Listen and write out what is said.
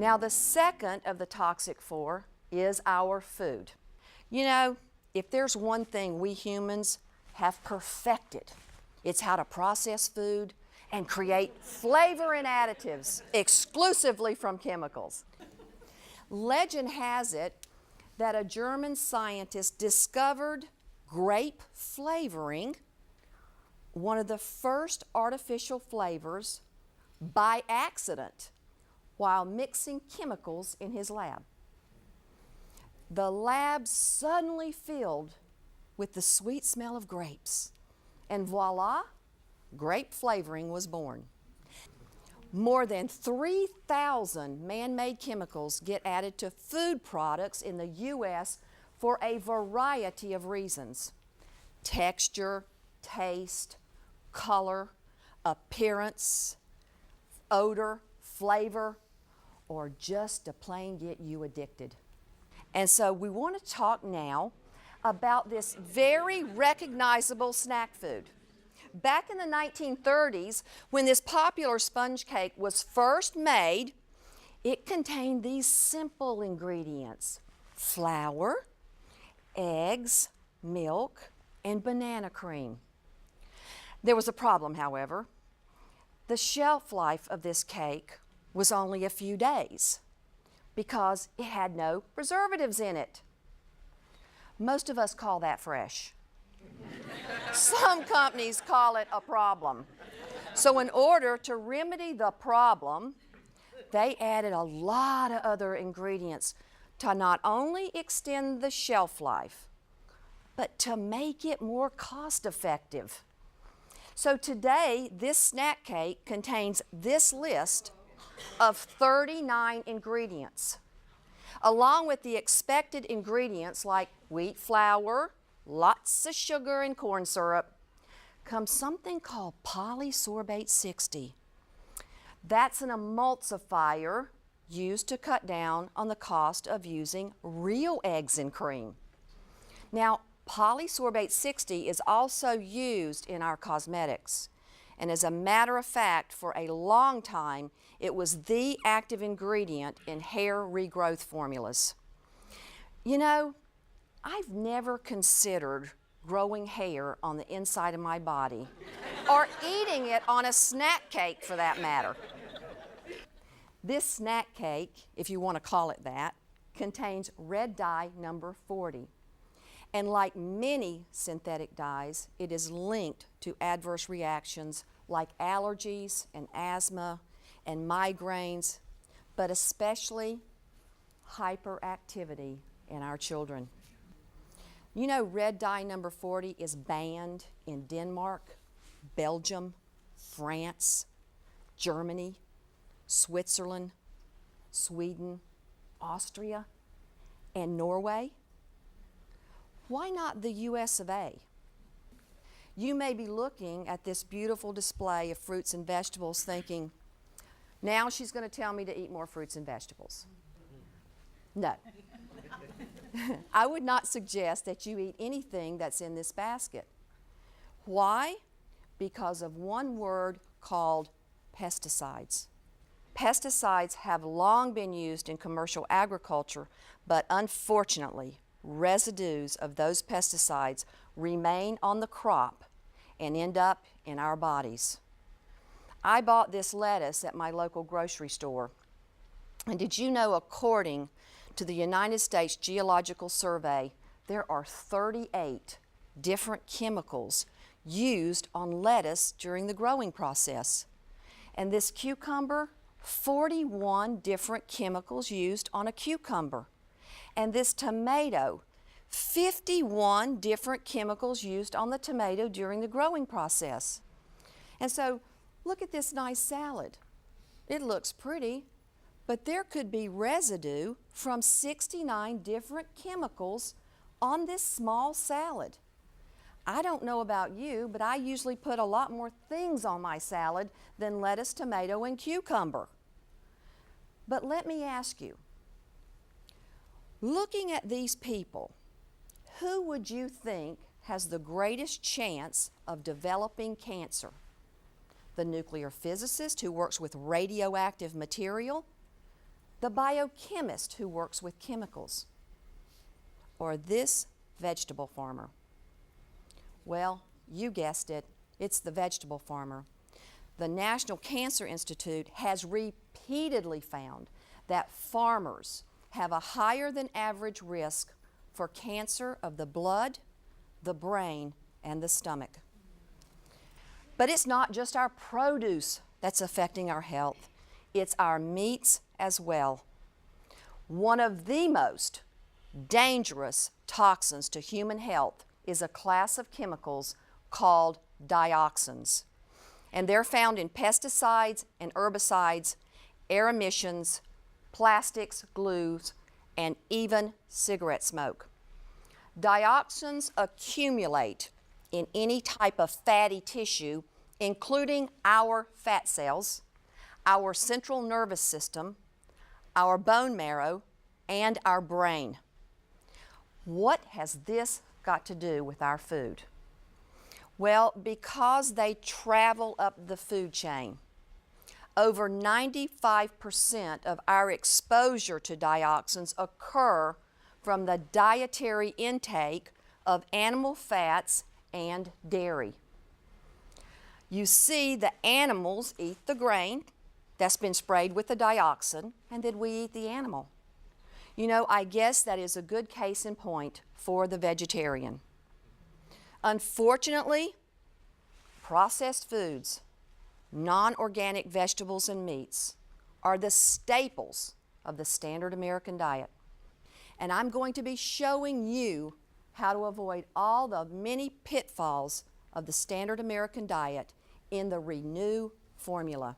Now, the second of the toxic four is our food. You know, if there's one thing we humans have perfected, it's how to process food and create flavor and additives exclusively from chemicals. Legend has it that a German scientist discovered grape flavoring, one of the first artificial flavors, by accident while mixing chemicals in his lab. The lab suddenly filled with the sweet smell of grapes, and voila, grape flavoring was born. More than 3,000 man-made chemicals get added to food products in the U.S. for a variety of reasons: texture, taste, color, appearance, odor, flavor, or just to plain get you addicted. And so we want to talk now about this very recognizable snack food. Back in the 1930s, when this popular sponge cake was first made, it contained these simple ingredients: flour, eggs, milk, and banana cream. There was a problem, however. The shelf life of this cake was only a few days because it had no preservatives in it. Most of us call that fresh. Some companies call it a problem. So in order to remedy the problem, they added a lot of other ingredients to not only extend the shelf life, but to make it more cost-effective. So today, this snack cake contains this list of 39 ingredients, along with the expected ingredients like wheat flour, lots of sugar and corn syrup, comes something called polysorbate 60. That's an emulsifier used to cut down on the cost of using real eggs and cream. Now, polysorbate 60 is also used in our cosmetics. And as a matter of fact, for a long time, it was the active ingredient in hair regrowth formulas. You know, I've never considered growing hair on the inside of my body, or eating it on a snack cake for that matter. This snack cake, if you want to call it that, contains red dye number 40. And like many synthetic dyes, it is linked to adverse reactions like allergies and asthma and migraines, but especially hyperactivity in our children. You know, red dye number 40 is banned in Denmark, Belgium, France, Germany, Switzerland, Sweden, Austria, and Norway. Why not the US of A? You may be looking at this beautiful display of fruits and vegetables thinking, now she's going to tell me to eat more fruits and vegetables. No. I would not suggest that you eat anything that's in this basket. Why? Because of one word called pesticides. Pesticides have long been used in commercial agriculture, but unfortunately, residues of those pesticides remain on the crop and end up in our bodies. I bought this lettuce at my local grocery store. And did you know, according to the United States Geological Survey, there are 38 different chemicals used on lettuce during the growing process. And this cucumber, 41 different chemicals used on a cucumber. And this tomato, 51 different chemicals used on the tomato during the growing process. And so, look at this nice salad. It looks pretty, but there could be residue from 69 different chemicals on this small salad. I don't know about you, but I usually put a lot more things on my salad than lettuce, tomato, and cucumber. But let me ask you, looking at these people, who would you think has the greatest chance of developing cancer? The nuclear physicist who works with radioactive material? the biochemist who works with chemicals, or this vegetable farmer? Well, you guessed it, it's the vegetable farmer. The National Cancer Institute has repeatedly found that farmers have a higher than average risk for cancer of the blood, the brain, and the stomach. But it's not just our produce that's affecting our health, it's our meats as well. One of the most dangerous toxins to human health is a class of chemicals called dioxins. And they're found in pesticides and herbicides, air emissions, plastics, glues, and even cigarette smoke. Dioxins accumulate in any type of fatty tissue, including our fat cells, our central nervous system, our bone marrow, and our brain. What has this got to do with our food? Well, because they travel up the food chain. Over 95% of our exposure to dioxins occur from the dietary intake of animal fats and dairy. You see, the animals eat the grain that's been sprayed with the dioxin, and then we eat the animal. You know, I guess that is a good case in point for the vegetarian. Unfortunately, processed foods, non-organic vegetables and meats are the staples of the standard American diet. And I'm going to be showing you how to avoid all the many pitfalls of the standard American diet in the Renew formula.